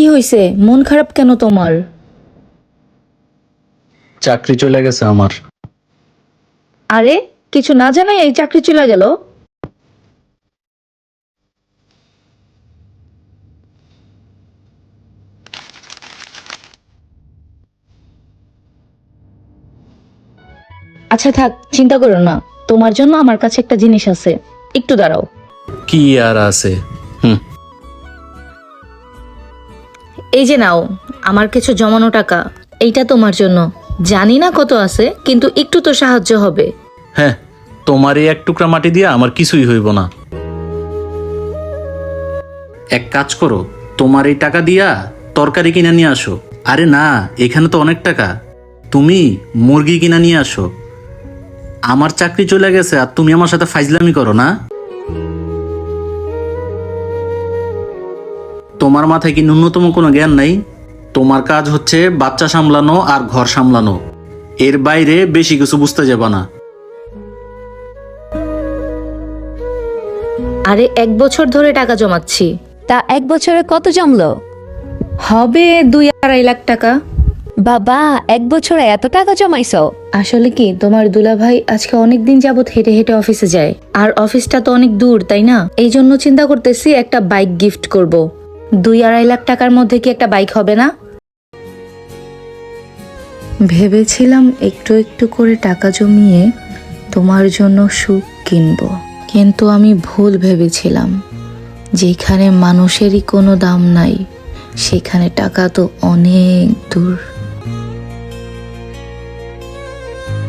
কি হয়েছে? মন খারাপ কেন তোমার? চাকরি চলে গেছে আমার। আরে, কিছু না জানাই এই চাকরি চলে গেল? আচ্ছা থাক, চিন্তা করো না। তোমার জন্য আমার কাছে একটা জিনিস আছে, একটু দাঁড়াও। কি আর আছে? হুম। এই যে নাও, আমার কিছু জমানো টাকা। এইটা তোমার জন্য। জানি না কত আছে, কিন্তু একটু তো সাহায্য হবে। হ্যাঁ, তোমার এই এক টুকরা মাটি দিয়ে আমার কিছুই হইব না। এক কাজ করো, তোমার এই টাকা দিয়া তরকারি কিনা নিয়ে আসো। আরে না, এখানে তো অনেক টাকা। তুমি মুরগি কিনা নিয়ে আসো। আমার চাকরি চলে গেছে আর তুমি আমার সাথে ফাইজলামি করো না। তোমার মাথায় কি ন্যূনতম কোনো জ্ঞান নাই? তোমার কাজ হচ্ছে বাচ্চা সামলানো আর ঘর সামলানো। এর বাইরে বেশি কিছু বুঝতে যাবা না। আরে 1 বছর ধরে টাকা জমাচ্ছি। তা 1 বছরে কত জমলো? হবে 2-2.5 লাখ টাকা। বাবা, 1 বছরে এত টাকা জমাইছো? আসলে কি, তোমার দুলাভাই আজকে অনেক দিন যাবত হেঁটে হেঁটে অফিসে যায়, আর অফিসটা তো অনেক দূর, তাই না? এই জন্য চিন্তা করতেছি একটা বাইক গিফট করব। 2-2.5 লাখ টাকার মধ্যে কি একটা বাইক হবে না? ভেবেছিলাম একটু একটু করে টাকা জমিয়ে তোমার জন্য সুখ কিনবো, কিন্তু আমি ভুল ভেবেছিলাম। যেখানে মানুষেরই কোনো দাম নাই, সেখানে টাকা তো অনেক দূর।